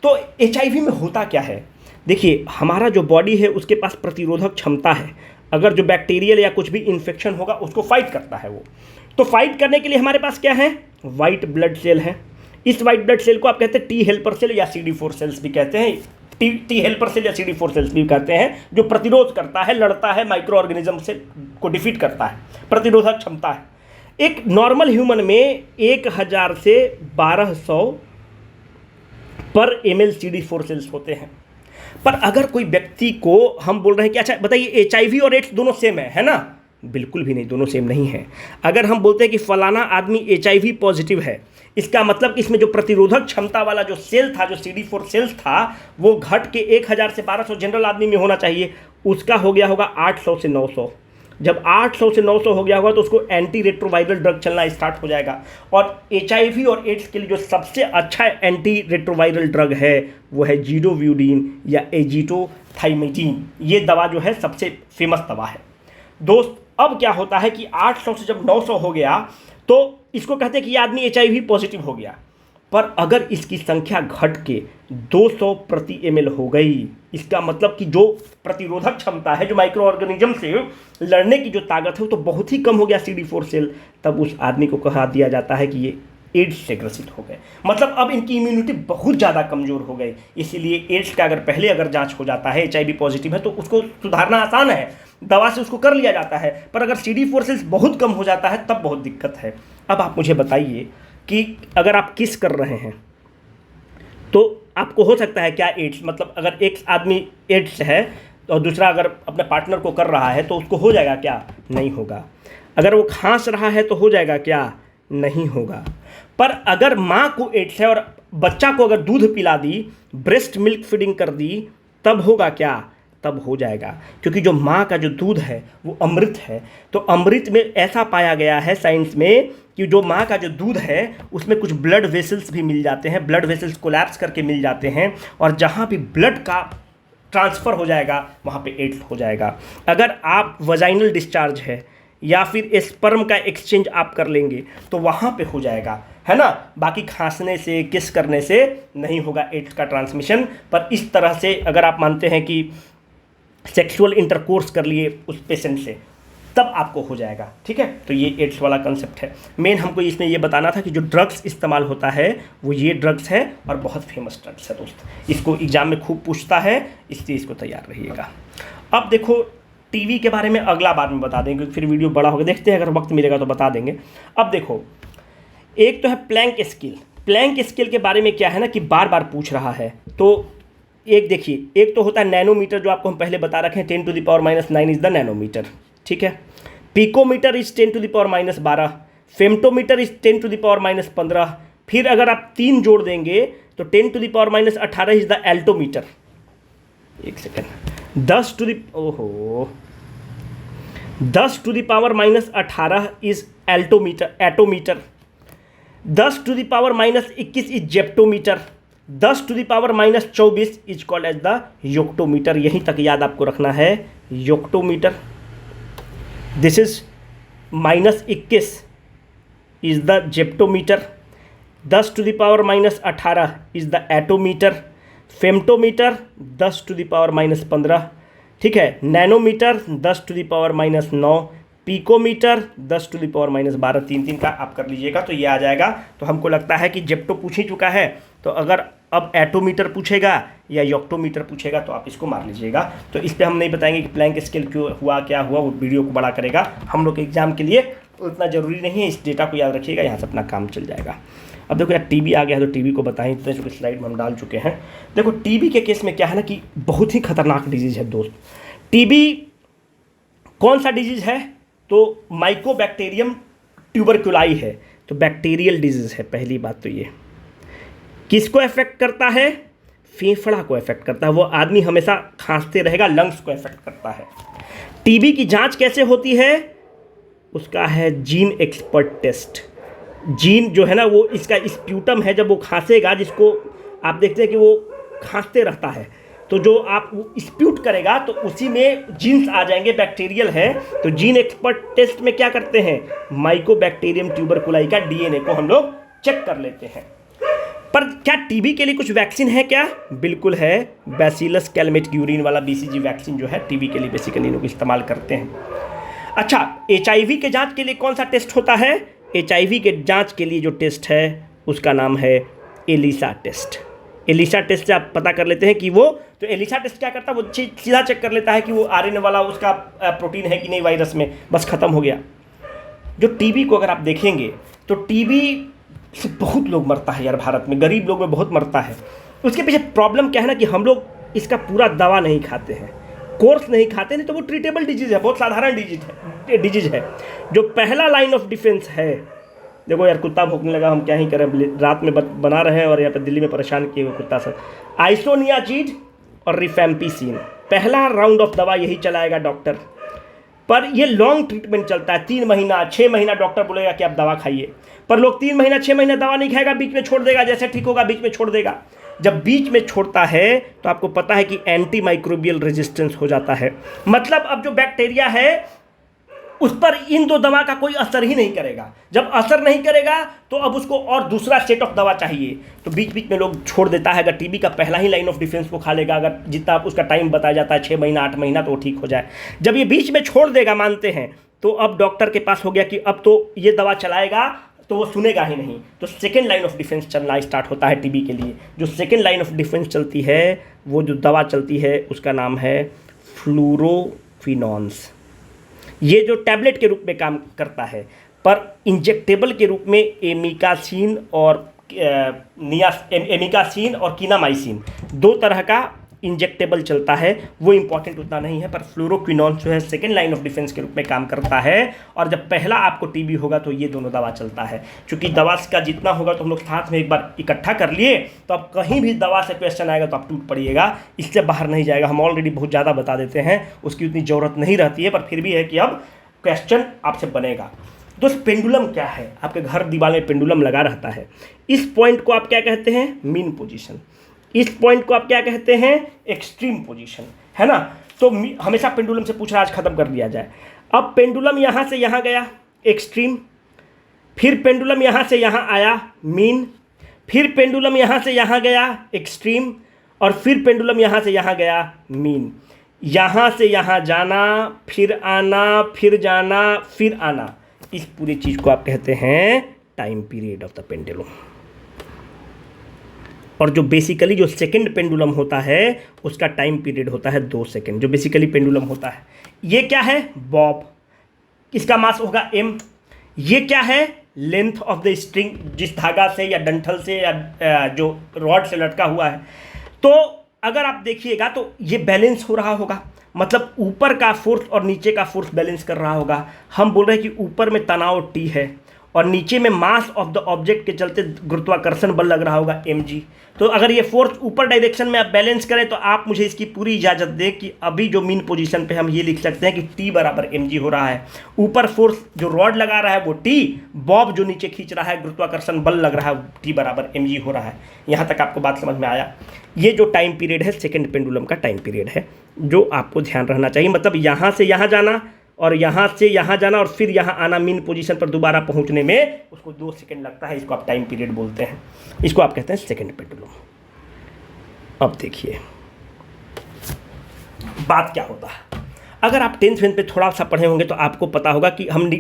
तो HIV में होता क्या है। देखिए, हमारा जो बॉडी है उसके पास प्रतिरोधक क्षमता है, अगर जो बैक्टीरियल या कुछ भी इन्फेक्शन होगा उसको फाइट करता है वो। तो फाइट करने के लिए हमारे पास क्या है, वाइट ब्लड सेल है। इस वाइट ब्लड सेल को आप कहते हैं टी हेल्पर सेल या CD4 सेल्स भी कहते हैं, टी हेल्पर सेल या CD4 सेल्स भी कहते हैं, जो प्रतिरोध करता है, लड़ता है, माइक्रो ऑर्गेनिज्म से को डिफीट करता है, प्रतिरोधक क्षमता है। एक नॉर्मल ह्यूमन में 1000 से 1200 पर ml CD4 सेल्स होते हैं। पर अगर कोई व्यक्ति को हम बोल रहे हैं कि अच्छा बताइए HIV और एड्स दोनों सेम है ना, बिल्कुल भी नहीं, दोनों सेम नहीं है। अगर हम बोलते हैं कि फलाना आदमी HIV पॉजिटिव है, इसका मतलब इसमें जो प्रतिरोधक क्षमता वाला जो सेल था, जो CD4 सेल्स था, वो घट के 1000 से 1200 जनरल आदमी में होना चाहिए, उसका हो गया होगा 800 से 900। जब 800 से 900 हो गया होगा तो उसको एंटी रेट्रोवायरल ड्रग चलना स्टार्ट हो जाएगा। और HIV और एड्स के लिए जो सबसे अच्छा एंटी रेट्रोवायरल ड्रग है वो है जीडोव्यूडिन या एजिटोथाइमेजिन। ये दवा जो है सबसे फेमस दवा है दोस्त। अब क्या होता है कि 800 से जब 900 हो गया तो इसको कहते हैं कि ये आदमी HIV पॉजिटिव हो गया। पर अगर इसकी संख्या घट के 200 प्रति ml हो गई, इसका मतलब कि जो प्रतिरोधक क्षमता है, जो माइक्रो ऑर्गेनिज्म से लड़ने की जो ताकत है, वो तो बहुत ही कम हो गया CD4 सेल, तब उस आदमी को कहा दिया जाता है कि ये एड्स से ग्रसित हो गए। मतलब अब इनकी इम्यूनिटी बहुत ज़्यादा कमज़ोर हो गई। इसीलिए एड्स का अगर पहले अगर जांच हो जाता है, HIV पॉजिटिव है, तो उसको सुधारना आसान है, दवा से उसको कर लिया जाता है। पर अगर CD4 सेल्स बहुत कम हो जाता है तब बहुत दिक्कत है। अब आप मुझे बताइए कि अगर आप किस कर रहे हैं तो आपको हो सकता है क्या एड्स, मतलब अगर एक आदमी एड्स है और दूसरा अगर अपने पार्टनर को कर रहा है तो उसको हो जाएगा क्या, नहीं होगा। अगर वो खांस रहा है तो हो जाएगा क्या, नहीं होगा। पर अगर माँ को एड्स है और बच्चा को अगर दूध पिला दी, ब्रेस्ट मिल्क फीडिंग कर दी, तब होगा क्या, तब हो जाएगा। क्योंकि जो माँ का जो दूध है वो अमृत है। तो अमृत में ऐसा पाया गया है साइंस में कि जो माँ का जो दूध है उसमें कुछ ब्लड वेसल्स भी मिल जाते हैं, ब्लड वेसल्स कोलैप्स करके मिल जाते हैं, और जहाँ भी ब्लड का ट्रांसफ़र हो जाएगा वहाँ पे एड्स हो जाएगा। अगर आप वजाइनल डिस्चार्ज है या फिर स्पर्म का एक्सचेंज आप कर लेंगे तो वहाँ पे हो जाएगा, है ना। बाकी खांसने से, किस करने से नहीं होगा एड्स का ट्रांसमिशन। पर इस तरह से अगर आप मानते हैं कि सेक्सुअल इंटरकोर्स कर लिए उस पेशेंट से, तब आपको हो जाएगा। ठीक है, तो ये एड्स वाला कंसेप्ट है। मेन हमको इसमें ये बताना था कि जो ड्रग्स इस्तेमाल होता है वो ये ड्रग्स है और बहुत फेमस ड्रग्स है दोस्त। इसको एग्जाम में खूब पूछता है, इसलिए इसको तैयार रहिएगा। अब देखो टीवी के बारे में अगला बार में बता देंगे, फिर वीडियो बड़ा होगा, देखते हैं अगर वक्त मिलेगा तो बता देंगे। अब देखो, एक तो है प्लैंक स्केल। प्लैंक स्केल के बारे में क्या है ना कि बार बार पूछ रहा है। तो एक देखिए, एक तो होता है नैनोमीटर, जो आपको हम पहले बता रखे हैं, 10⁻⁹ इज द नैनोमीटर। ठीक है, पिकोमीटर इज 10⁻⁻12, फेम्टोमीटर इज 10⁻⁻15। फिर अगर आप 3 जोड़ देंगे तो 10⁻⁻18 इज द एल्टोमीटर। एक second, 10⁻18 is attometer. 10⁻21 is zeptometer. 10⁻24 is called as the yoctometer. यहीं तक याद आपको रखना है, yoctometer. This is -21 is the zeptometer. 10⁻18 is the attometer. Femtometer 10⁻15। ठीक है, नैनोमीटर 10⁻9, पिकोमीटर 10⁻12। 3 का आप कर लीजिएगा तो ये आ जाएगा। तो हमको लगता है कि जेप्टो पूछ ही चुका है, तो अगर अब एटोमीटर पूछेगा या योक्टोमीटर पूछेगा तो आप इसको मार लीजिएगा। तो इस पर हम नहीं बताएंगे कि प्लैंक स्केल क्यों हुआ, क्या हुआ, वो वीडियो को बड़ा करेगा। हम लोग के एग्जाम के लिए उतना ज़रूरी नहीं है, इस डेटा को याद रखिएगा, यहाँ से अपना काम चल जाएगा। अब देखो यार, टीबी आ गया है तो टीबी को बताएं, इतने छोटे स्लाइड में हम डाल चुके हैं। देखो टीबी के केस में क्या है ना कि बहुत ही खतरनाक डिजीज़ है दोस्त। टीबी कौन सा डिजीज़ है, तो माइकोबैक्टीरियम ट्यूबरकुलाई है। तो बैक्टीरियल डिजीज़ है। पहली बात तो ये किसको अफेक्ट करता है? फेफड़ा को अफेक्ट करता है। वो आदमी हमेशा खांसते रहेगा, लंग्स को अफेक्ट करता है। टीबी की जांच कैसे होती है? उसका है जीन एक्सपर्ट टेस्ट। जीन जो है ना, वो इसका स्प्यूटम है, जब वो खांसेगा, जिसको आप देखते हैं कि वो खांसते रहता है, तो जो आप स्प्यूट करेगा तो उसी में जीन्स आ जाएंगे, बैक्टीरियल है। तो जीन एक्सपर्ट टेस्ट में क्या करते हैं? माइकोबैक्टीरियम ट्यूबरकुलाई का डीएनए को हम लोग चेक कर लेते हैं। पर क्या टीबी के लिए कुछ वैक्सीन है क्या? बिल्कुल है। बैसिलस कैलमेट-ग्यूरिन वाला बीसीजी वैक्सीन जो है टीबी के लिए बेसिकली लोग इस्तेमाल करते हैं। अच्छा, एचआईवी के जांच के लिए कौन सा टेस्ट होता है? एचआईवी के जांच के लिए जो टेस्ट है उसका नाम है एलिसा टेस्ट। एलिसा टेस्ट से आप पता कर लेते हैं कि वो, तो एलिसा टेस्ट क्या करता है? वो सीधा चेक कर लेता है कि वो आरएनए वाला उसका प्रोटीन है कि नहीं वायरस में, बस खत्म हो गया। जो टीबी को अगर आप देखेंगे तो टीबी से बहुत लोग मरता है यार, भारत में गरीब लोग में बहुत मरता है। उसके पीछे प्रॉब्लम क्या है ना, कि हम लोग इसका पूरा दवा नहीं खाते हैं, कोर्स नहीं खाते, नहीं तो वो ट्रीटेबल डिजीज़ है, बहुत साधारण डिजीज़ है। जो पहला लाइन ऑफ डिफेंस है, देखो यार कुत्ता भौंकने लगा, हम क्या ही करें, रात में बना रहे हैं और यहाँ पर दिल्ली में परेशान किए हुए कुत्ता सब। आइसोनियाज़िड और रिफेम्पिसिन, पहला राउंड ऑफ दवा यही चलाएगा डॉक्टर। पर ये लॉन्ग ट्रीटमेंट चलता है, 3 महीना 6 महीना डॉक्टर बोलेगा कि आप दवा खाइए, पर लोग 3 महीना 6 महीना दवा नहीं खाएगा, बीच में छोड़ देगा, जैसे ठीक होगा बीच में छोड़ देगा। जब बीच में छोड़ता है तो आपको पता है कि एंटी माइक्रोबियल रेजिस्टेंस हो जाता है। मतलब अब जो बैक्टीरिया है उस पर इन 2 दवा का कोई असर ही नहीं करेगा। जब असर नहीं करेगा तो अब उसको और दूसरा सेट ऑफ दवा चाहिए, तो बीच बीच में लोग छोड़ देता है। अगर टीबी का पहला ही लाइन ऑफ डिफेंस को खा लेगा, अगर जितना उसका टाइम बताया जाता है 6 महीना 8 महीना, तो वो ठीक हो जाए। जब ये बीच में छोड़ देगा, मानते हैं, तो अब डॉक्टर के पास हो गया कि अब तो ये दवा चलाएगा, तो वो सुनेगा ही नहीं, तो सेकेंड लाइन ऑफ डिफेंस चलना स्टार्ट होता है टीबी के लिए। जो सेकेंड लाइन ऑफ डिफेंस चलती है, वो जो दवा चलती है उसका नाम है फ्लूरोफिनॉन्स। ये जो टैबलेट के रूप में काम करता है, पर इंजेक्टेबल के रूप में एमिकासिन और एमिकासिन और कीनामाइसिन 2 तरह का इंजेक्टेबल चलता है। वो इंपॉर्टेंट उतना नहीं है, पर फ्लोरोक्विनॉन जो है सेकेंड लाइन ऑफ डिफेंस के रूप में काम करता है। और जब पहला आपको टीबी होगा तो ये दोनों दवा चलता है। क्योंकि दवा का जितना होगा तो हम लोग साथ में एक बार इकट्ठा कर लिए, तो अब कहीं भी दवा से क्वेश्चन आएगा तो आप टूट पड़िएगा, इससे बाहर नहीं जाएगा। हम ऑलरेडी बहुत ज़्यादा बता देते हैं, उसकी उतनी ज़रूरत नहीं रहती है, पर फिर भी है कि अब क्वेश्चन आपसे बनेगा। दोस्त, पेंडुलम क्या है? आपके घर दीवार में पेंडुलम लगा रहता है। इस पॉइंट को आप क्या कहते हैं? Mean position. इस पॉइंट को आप क्या कहते हैं? एक्सट्रीम पोजीशन, है ना। तो हमेशा पेंडुलम से पूछ रहा, आज खत्म कर दिया जाए। अब पेंडुलम यहाँ से यहाँ गया, एक्सट्रीम, फिर पेंडुलम यहाँ से यहाँ आया, मीन, फिर पेंडुलम यहाँ से यहाँ गया, एक्सट्रीम, और फिर पेंडुलम यहाँ से यहाँ गया, मीन। यहाँ से यहाँ जाना, फिर आना, फिर जाना, फिर आना, इस पूरी चीज़ को आप कहते हैं time period of the pendulum. और जो बेसिकली जो सेकंड पेंडुलम होता है उसका टाइम पीरियड होता है 2 सेकंड, जो बेसिकली पेंडुलम होता है। ये क्या है? बॉब, इसका मास होगा m। ये क्या है? लेंथ ऑफ द स्ट्रिंग, जिस धागा से या डंठल से या जो रॉड से लटका हुआ है। तो अगर आप देखिएगा तो ये बैलेंस हो रहा होगा, मतलब ऊपर का फोर्स और नीचे का फोर्स बैलेंस कर रहा होगा। हम बोल रहे हैं कि ऊपर में तनाव T है और नीचे में मास ऑफ द ऑब्जेक्ट के चलते गुरुत्वाकर्षण बल लग रहा होगा mg। तो अगर ये फोर्स ऊपर डायरेक्शन में आप बैलेंस करें तो आप मुझे इसकी पूरी इजाज़त दें कि अभी जो मीन पोजीशन पे हम ये लिख सकते हैं कि T बराबर mg हो रहा है। ऊपर फोर्स जो रॉड लगा रहा है वो T, बॉब जो नीचे खींच रहा है गुरुत्वाकर्षण बल लग रहा है T बराबर mg हो रहा है। यहाँ तक आपको बात समझ में आया? ये जो टाइम पीरियड है सेकेंड पेंडुलम का टाइम पीरियड है, जो आपको ध्यान रहना चाहिए। मतलब यहाँ से यहाँ जाना और यहाँ से यहाँ जाना और फिर यहाँ आना, मीन पोजीशन पर दोबारा पहुँचने में उसको 2 सेकंड लगता है। इसको आप टाइम पीरियड बोलते हैं, इसको आप कहते हैं सेकंड पेंडुलम। अब देखिए बात क्या होता है। अगर आप 10th पे थोड़ा सा पढ़े होंगे तो आपको पता होगा कि हम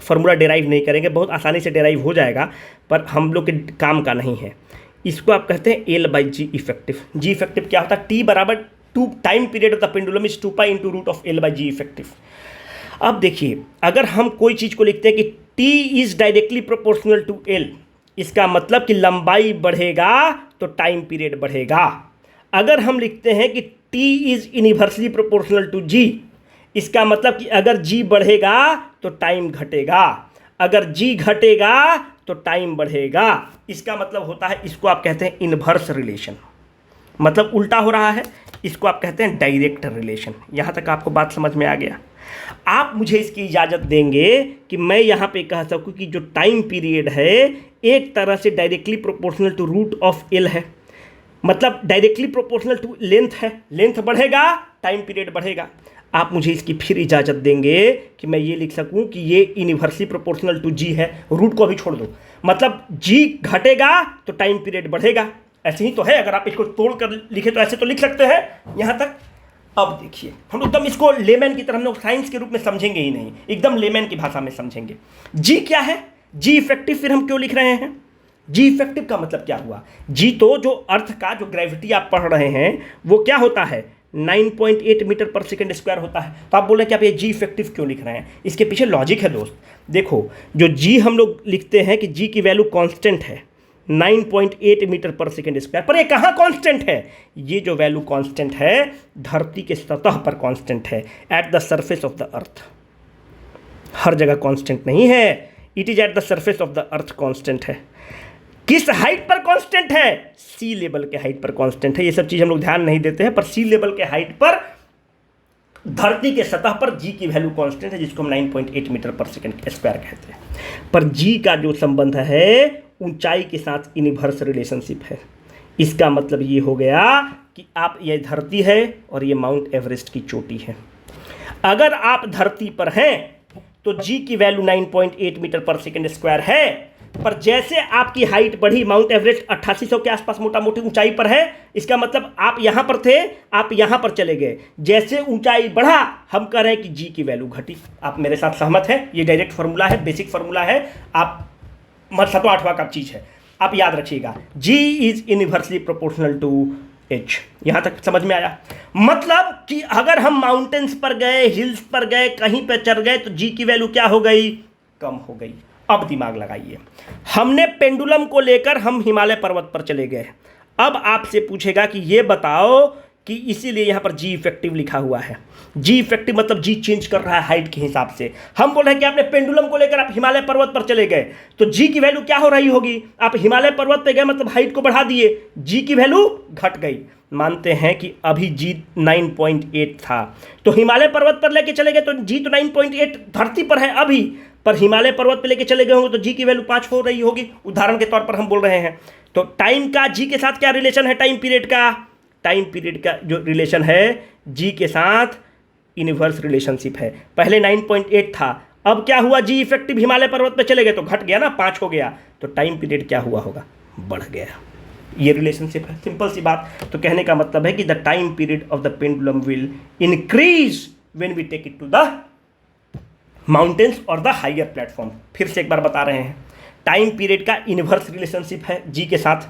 फार्मूला डेराइव नहीं करेंगे, बहुत आसानी से डेराइव हो जाएगा, पर हम लोग के काम का नहीं है। इसको आप कहते हैं L/G इफेक्टिव। जी इफेक्टिव क्या होता है? T बराबर 2 time period of the pendulum is 2π into root of L/G effective. अब देखिए, अगर हम कोई चीज़ को लिखते हैं कि T is directly proportional to L, इसका मतलब कि लंबाई बढ़ेगा तो टाइम पीरियड बढ़ेगा। अगर हम लिखते हैं कि T is inversely proportional to G, इसका मतलब कि अगर G बढ़ेगा तो टाइम घटेगा, अगर G घटेगा तो टाइम बढ़ेगा। इसका मतलब होता है, इसको आप कहते हैं इनवर्स रिलेशन, मतलब उल्टा हो रहा है। इसको आप कहते हैं डायरेक्ट रिलेशन। यहाँ तक आपको बात समझ में आ गया? आप मुझे इसकी इजाज़त देंगे कि मैं यहाँ पे कह सकूँ कि जो टाइम पीरियड है एक तरह से directly proportional to root of L है, मतलब डायरेक्टली प्रोपोर्शनल टू लेंथ है। लेंथ बढ़ेगा, टाइम पीरियड बढ़ेगा। आप मुझे इसकी फिर इजाज़त देंगे कि मैं ये लिख सकूं कि ये इनवर्सली प्रोपोर्शनल टू जी है। रूट को अभी छोड़ दो, मतलब जी घटेगा तो टाइम पीरियड बढ़ेगा। ऐसे ही तो है, अगर आप इसको तोड़ कर लिखे तो ऐसे तो लिख सकते हैं यहाँ तक। अब देखिए, हम एकदम इसको लेमैन की तरह, हम लोग साइंस के रूप में समझेंगे ही नहीं, एकदम लेमैन की भाषा में समझेंगे। जी क्या है? जी इफेक्टिव फिर हम क्यों लिख रहे हैं? जी इफेक्टिव का मतलब क्या हुआ? जी तो जो अर्थ का जो ग्रेविटी आप पढ़ रहे हैं वो क्या होता है? 9.8 मीटर पर सेकेंड स्क्वायर होता है। तो आप बोल रहे हैं कि आप ये जी इफेक्टिव क्यों लिख रहे हैं? इसके पीछे लॉजिक है दोस्त। देखो, जो जी हम लोग लिखते हैं कि जी की वैल्यू कांस्टेंट है 9.8 मीटर पर सेकेंड स्क्वायर, पर ये कहाँ कांस्टेंट है? ये जो वैल्यू कांस्टेंट है धरती के सतह पर कांस्टेंट है, at the surface of the earth. हर जगह कांस्टेंट नहीं है, it is at the surface of the earth constant है। किस हाइट पर कांस्टेंट है? सी लेवल के हाइट पर कांस्टेंट है। ये सब चीज हम लोग ध्यान नहीं देते हैं, पर सी लेवल के हाइट पर धरती के सतह पर जी की वैल्यू कांस्टेंट है, जिसको हम 9.8 मीटर पर सेकेंड स्क्वायर कहते हैं। पर जी का जो संबंध है ऊंचाई के साथ इनवर्स रिलेशनशिप है। इसका मतलब ये हो गया कि आप, ये धरती है और ये माउंट एवरेस्ट की चोटी है। अगर आप धरती पर हैं तो जी की वैल्यू 9.8 मीटर पर सेकेंड स्क्वायर है, पर जैसे आपकी हाइट बढ़ी, माउंट एवरेस्ट 8800 के आसपास मोटा मोटी ऊंचाई पर है। इसका मतलब आप यहां पर थे, आप यहां पर चले गए। जैसे ऊंचाई बढ़ा, हम कह रहे हैं कि जी की वैल्यू घटी। आप मेरे साथ सहमत हैं? ये डायरेक्ट फार्मूला है, बेसिक फार्मूला है, आप मतलब 7वां 8वां का चीज है, आप याद रखिएगा। G is inversely proportional to h. यहां तक समझ में आया? मतलब कि अगर हम माउंटेन्स पर गए, हिल्स पर गए, कहीं पर चढ़ गए, तो जी की वैल्यू क्या हो गई? कम हो गई। अब दिमाग लगाइए, हमने पेंडुलम को लेकर हम हिमालय पर्वत पर चले गए। अब आपसे पूछेगा कि ये बताओ कि इसीलिए यहां पर जी इफेक्टिव लिखा हुआ है। जी इफेक्टिव मतलब जी चेंज कर रहा है हाइट के हिसाब से। हम बोल रहे हैं कि आपने पेंडुलम को लेकर आप हिमालय पर्वत पर चले गए, तो जी की वैल्यू क्या हो रही होगी? आप हिमालय पर्वत पे गए मतलब हाइट को बढ़ा दिए, जी की वैल्यू घट गई। मानते हैं कि अभी जी 9.8 था, तो हिमालय पर्वत पर लेके चले गए तो जी तो 9.8 धरती पर है अभी, पर हिमालय पर्वत पे लेके चले गए होंगे तो जी की वैल्यू 5 हो रही होगी। उदाहरण के तौर पर हम बोल रहे हैं। तो टाइम का जी के साथ क्या रिलेशन है? टाइम पीरियड का, टाइम पीरियड का जो रिलेशन है जी के साथ इनवर्स रिलेशनशिप है। पहले 9.8 था, अब क्या हुआ? जी इफेक्टिव हिमालय पर्वत पे चले गए तो घट गया ना, 5 हो गया, तो टाइम पीरियड क्या हुआ होगा? बढ़ गया। ये रिलेशनशिप है, सिंपल सी बात। तो कहने का मतलब है कि the time period of the pendulum will increase when we take it to the mountains और द हाइयर प्लेटफॉर्म। फिर से एक बार बता रहे हैं, टाइम पीरियड का इनवर्स रिलेशनशिप है जी के साथ।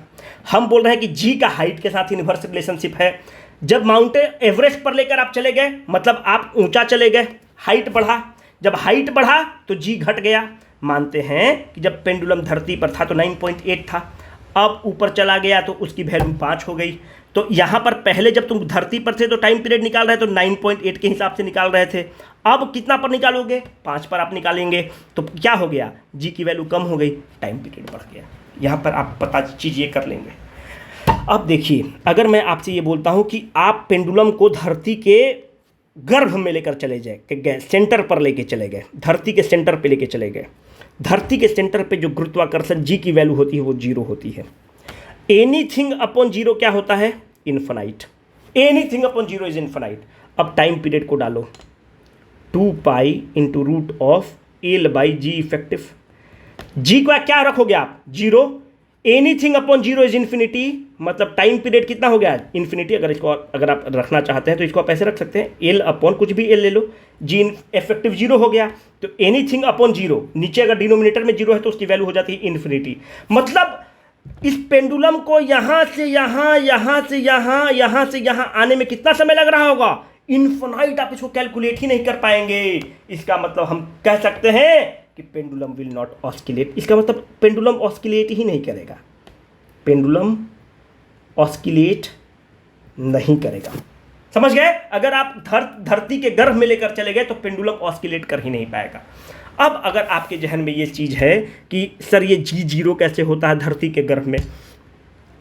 हम बोल रहे हैं कि जी का हाइट के साथ इनवर्स रिलेशनशिप है। जब माउंटेन एवरेस्ट पर लेकर आप चले गए मतलब आप ऊंचा चले गए, हाइट बढ़ा, जब हाइट बढ़ा तो जी घट गया। मानते हैं कि जब पेंडुलम धरती पर था तो 9.8 था, अब ऊपर चला गया तो उसकी वैल्यू 5 हो गई। तो यहाँ पर पहले जब तुम धरती पर थे तो टाइम पीरियड निकाल रहे थे तो 9.8 के हिसाब से निकाल रहे थे, अब कितना पर निकालोगे? 5 पर आप निकालेंगे, तो क्या हो गया? जी की वैल्यू कम हो गई, टाइम पीरियड बढ़ गया। यहाँ पर आप पता चीज़ ये कर लेंगे। अब देखिए, अगर मैं आपसे ये बोलता हूँ कि आप पेंडुलम को धरती के गर्भ में लेकर चले गए, सेंटर पर लेके चले गए, धरती के सेंटर पर लेके चले गए। धरती के सेंटर पे जो गुरुत्वाकर्षण जी की वैल्यू होती है वो 0 होती है। एनीथिंग अपॉन 0 क्या होता है? Infinite. Anything upon 0 is infinite. अब टाइम पीरियड को डालो, 2 pi into root of L by g effective. G का क्या रखोगे आप? 0। एनीथिंग अपॉन 0 इज इन्फिनिटी, मतलब टाइम पीरियड कितना हो गया? इन्फिनिटी। अगर आप रखना चाहते हैं तो इसको आप ऐसे रख सकते हैं, एल अपॉन कुछ भी एल ले लो, जी इफेक्टिव 0 हो गया। तो एनीथिंग अपॉन 0, नीचे अगर डिनोमिनेटर में 0 है तो उसकी वैल्यू हो जाती है इन्फिनिटी। मतलब इस पेंडुलम को यहां से यहां, यहां से यहां, यहां से यहां आने में कितना समय लग रहा होगा? इन्फिनाइट। आप इसको कैलकुलेट ही नहीं कर पाएंगे। इसका मतलब हम कह सकते हैं कि पेंडुलम विल नॉट ऑस्किलेट। इसका मतलब पेंडुलम ऑस्किलेट ही नहीं करेगा, पेंडुलम ऑस्किलेट नहीं करेगा। समझ गए? अगर आप धरती के गर्भ में लेकर चले गए तो पेंडुलम ऑस्किलेट कर ही नहीं पाएगा। अब अगर आपके जहन में ये चीज़ है कि सर ये G0 कैसे होता है धरती के गर्भ में,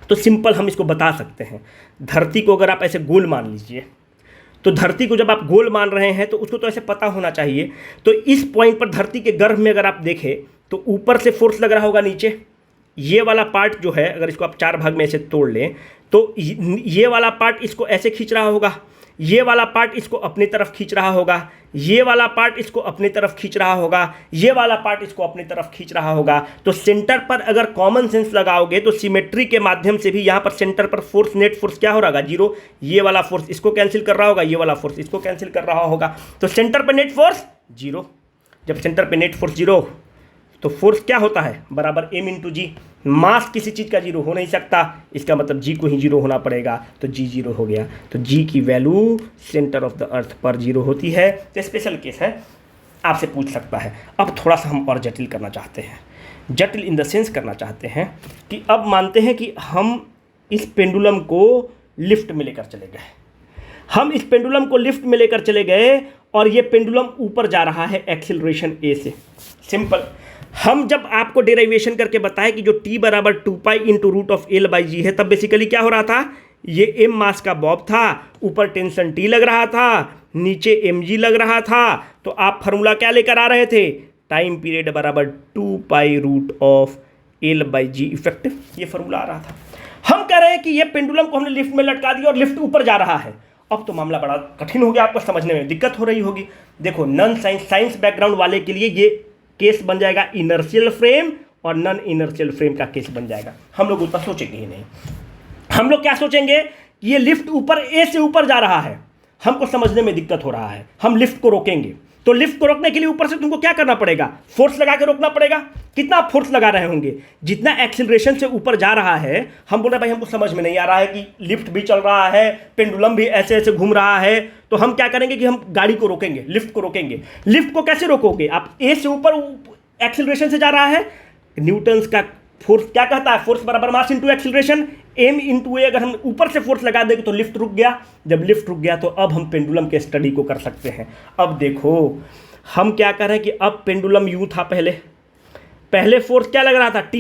तो सिंपल हम इसको बता सकते हैं। धरती को अगर आप ऐसे गोल मान लीजिए, तो धरती को जब आप गोल मान रहे हैं तो उसको तो ऐसे पता होना चाहिए। तो इस पॉइंट पर धरती के गर्भ में अगर आप देखें तो ऊपर से फोर्स लग रहा होगा नीचे, ये वाला पार्ट जो है अगर इसको आप 4 भाग में ऐसे तोड़ लें तो ये वाला पार्ट इसको ऐसे खींच रहा होगा, ये वाला पार्ट इसको अपनी तरफ खींच रहा होगा, ये वाला पार्ट इसको अपनी तरफ खींच रहा होगा, ये वाला पार्ट इसको अपनी तरफ खींच रहा होगा। तो सेंटर पर अगर कॉमन सेंस लगाओगे तो सिमेट्री के माध्यम से भी यहाँ पर सेंटर पर फोर्स, नेट फोर्स क्या हो रहा होगा 0, ये वाला फोर्स इसको कैंसिल कर रहा होगा, ये वाला फोर्स इसको कैंसिल कर रहा होगा। तो सेंटर पर नेट फोर्स 0, जब सेंटर पर नेट फोर्स 0 तो फोर्स क्या होता है बराबर m इंटू जी। मास किसी चीज़ का 0 हो नहीं सकता, इसका मतलब g को ही 0 होना पड़ेगा, तो g 0 हो गया। तो g की वैल्यू सेंटर ऑफ द अर्थ पर 0 होती है। तो स्पेशल केस है, आपसे पूछ सकता है। अब थोड़ा सा हम और जटिल करना चाहते हैं, जटिल इन द सेंस करना चाहते हैं कि अब मानते हैं कि हम इस पेंडुलम को लिफ्ट में लेकर चले गए, हम इस पेंडुलम को लिफ्ट में लेकर चले गए और ये पेंडुलम ऊपर जा रहा है एक्सिलरेशन a से। सिंपल, हम जब आपको डेरिवेशन करके बताए कि जो t बराबर 2π into root of L by g है, तब बेसिकली क्या हो रहा था, ये m मास का बॉब था, ऊपर टेंशन t लग रहा था, नीचे mg लग रहा था। तो आप फार्मूला क्या लेकर आ रहे थे, टाइम पीरियड बराबर 2π root of L by g effective, ये फार्मूला आ रहा था। हम कह रहे हैं कि ये पेंडुलम को हमने लिफ्ट में लटका दिया और लिफ्ट ऊपर जा रहा है। अब तो मामला बड़ा कठिन हो गया, आपको समझने में दिक्कत हो रही होगी। देखो, नॉन साइंस बैकग्राउंड वाले के लिए ये केस बन जाएगा इनर्शियल फ्रेम और नॉन इनर्शियल फ्रेम का केस बन जाएगा। हम लोग उतना सोचेंगे ही नहीं। हम लोग क्या सोचेंगे कि ये लिफ्ट ऊपर ए से ऊपर जा रहा है, हमको समझने में दिक्कत हो रहा है, हम लिफ्ट को रोकेंगे। तो लिफ्ट को रोकने के लिए ऊपर से तुमको क्या करना पड़ेगा, फोर्स लगा के रोकना पड़ेगा। कितना फोर्स लगा रहे होंगे, जितना एक्सिलरेशन से ऊपर जा रहा है। हम बोल रहे भाई हमको समझ में नहीं आ रहा है कि लिफ्ट भी चल रहा है, पेंडुलम भी ऐसे ऐसे घूम रहा है, तो हम क्या करेंगे कि हम गाड़ी को रोकेंगे, लिफ्ट को रोकेंगे। लिफ्ट को कैसे रोकोगे, आप ए से ऊपर एक्सिलरेशन से जा रहा है, न्यूटन्स का फोर्स क्या कहता है, फोर्स बराबर mass into acceleration, m into a. अगर हम ऊपर से फोर्स लगा देंगे तो लिफ्ट रुक गया। जब लिफ्ट रुक गया तो अब हम पेंडुलम के स्टडी को कर सकते हैं। अब देखो हम क्या कर रहे हैं कि अब पेंडुलम यूं था, पहले फोर्स क्या लग रहा था, t,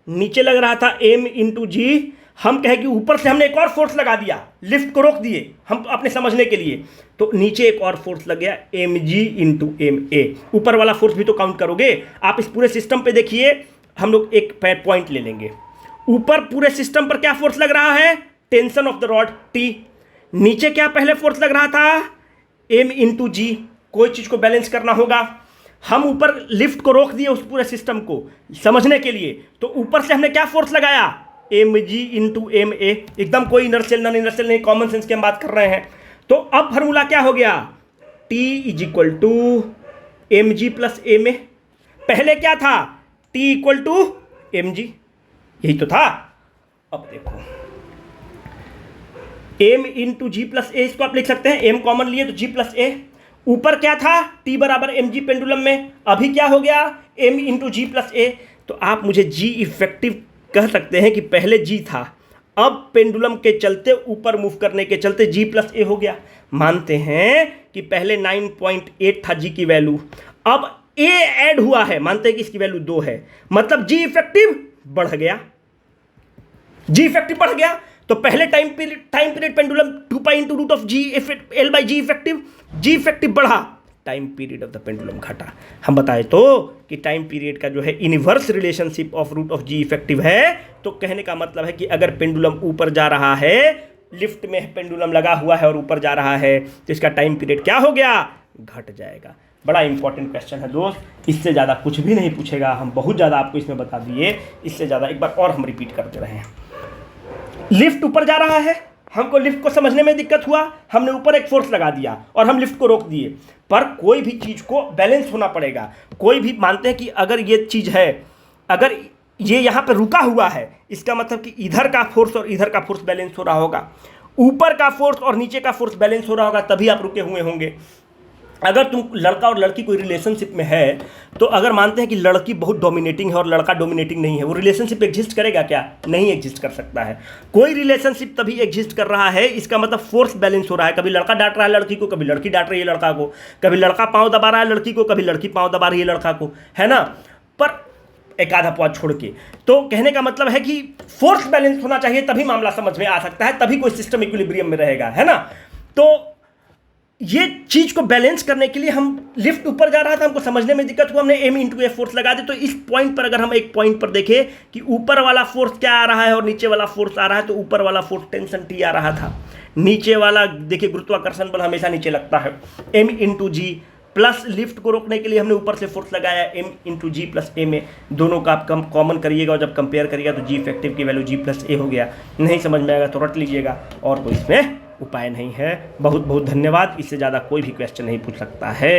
नीचे लग रहा था m इंटू जी। हम कहें कि ऊपर से हमने एक और फोर्स लगा दिया, लिफ्ट को रोक दिए हम अपने समझने के लिए, तो नीचे एक और फोर्स लग गया mg इंटू ma। ऊपर वाला फोर्स भी तो काउंट करोगे। आप इस पूरे सिस्टम पे देखिए, हम लोग एक पॉइंट ले लेंगे। ऊपर पूरे सिस्टम पर क्या फोर्स लग रहा है, tension of the rod T। नीचे क्या पहले फोर्स लग रहा था, m इंटू जी। कोई चीज़ को बैलेंस करना होगा। हम ऊपर लिफ्ट को रोक दिए उस पूरे सिस्टम को समझने के लिए, तो ऊपर से हमने क्या फोर्स लगाया, mg इंटू ma। एकदम कोई इनर्शियल नॉन इनर्शियल नहीं, कॉमन सेंस की हम बात कर रहे हैं। तो अब फार्मूला क्या हो गया, T is equal to mg plus ma। पहले क्या था, T इक्वल टू mg, यही तो था। अब देखो m इंटू जी प्लस ए, इसको आप लिख सकते हैं, m कॉमन लिए तो g प्लस ए। ऊपर क्या था, t बराबर mg पेंडुलम में, अभी क्या हो गया m इंटू जी प्लस ए। तो आप मुझे g इफेक्टिव कह सकते हैं कि पहले g था, अब पेंडुलम के चलते ऊपर मूव करने के चलते g प्लस ए हो गया। मानते हैं कि पहले 9.8 था g की वैल्यू, अब a ऐड हुआ है, मानते हैं कि इसकी वैल्यू 2 है, मतलब g इफेक्टिव बढ़ गया, g इफेक्टिव बढ़ गया। तो पहले time period pendulum 2π into root of g L by g effective बढ़ा, time period of the pendulum घटा। हम बताए तो कि टाइम पीरियड का जो है inverse relationship of root of G effective है। तो कहने का मतलब है कि अगर पेंडुलम ऊपर जा रहा है, लिफ्ट में पेंडुलम लगा हुआ है और ऊपर जा रहा है, तो इसका टाइम पीरियड क्या हो गया, घट जाएगा। बड़ा इंपॉर्टेंट क्वेश्चन है दोस्त, इससे ज़्यादा कुछ भी नहीं पूछेगा, हम बहुत ज़्यादा आपको इसमें बता दिए। इससे ज़्यादा एक बार और हम रिपीट करते रहे हैं। लिफ्ट ऊपर जा रहा है, हमको लिफ्ट को समझने में दिक्कत हुआ, हमने ऊपर एक फोर्स लगा दिया और हम लिफ्ट को रोक दिए। पर कोई भी चीज़ को बैलेंस होना पड़ेगा। कोई भी मानते हैं कि अगर ये चीज़ है, अगर ये यहाँ पर रुका हुआ है, इसका मतलब कि इधर का फोर्स और इधर का फोर्स बैलेंस हो रहा होगा, ऊपर का फोर्स और नीचे का फोर्स बैलेंस हो रहा होगा, तभी आप रुके हुए होंगे। अगर तुम लड़का और लड़की कोई रिलेशनशिप में है, तो अगर मानते हैं कि लड़की बहुत डोमिनेटिंग है और लड़का डोमिनेटिंग नहीं है, वो रिलेशनशिप एग्जिस्ट करेगा क्या? नहीं एग्जिस्ट कर सकता है। कोई रिलेशनशिप तभी एग्जिस्ट कर रहा है, इसका मतलब फोर्स बैलेंस हो रहा है। कभी लड़का डांट रहा है लड़की को, कभी लड़की डांट रही है लड़का को, कभी लड़का पाँव दबा रहा है लड़की को, कभी लड़की पाँव दबा रही है लड़का को, है ना। पर एक आधा पॉइंट छोड़ के, तो कहने का मतलब है कि फोर्स बैलेंस होना चाहिए, तभी मामला समझ में आ सकता है, तभी कोई सिस्टम इक्विलिब्रियम में रहेगा, है ना। तो ये चीज को बैलेंस करने के लिए हम लिफ्ट ऊपर जा रहा था, हमको समझने में दिक्कत हुआ, हमने m इंटू ए फोर्स लगा दी। तो इस पॉइंट पर अगर हम एक पॉइंट पर देखें कि ऊपर वाला फोर्स क्या आ रहा है और नीचे वाला फोर्स आ रहा है, तो ऊपर वाला फोर्स टेंशन टी आ रहा था, नीचे वाला देखिए गुरुत्वाकर्षण बल हमेशा नीचे लगता है, m इंटू जी, प्लस लिफ्ट को रोकने के लिए हमने ऊपर से फोर्स लगाया m इंटू जी प्लस ए में। दोनों का आप कॉमन करिएगा और जब कंपेयर करिएगा तो जी इफेक्टिव की वैल्यू g प्लस ए हो गया। नहीं समझ में आएगा तो रट लीजिएगा, और कोई इसमें उपाय नहीं है। बहुत बहुत धन्यवाद। इससे ज़्यादा कोई भी क्वेश्चन नहीं पूछ सकता है।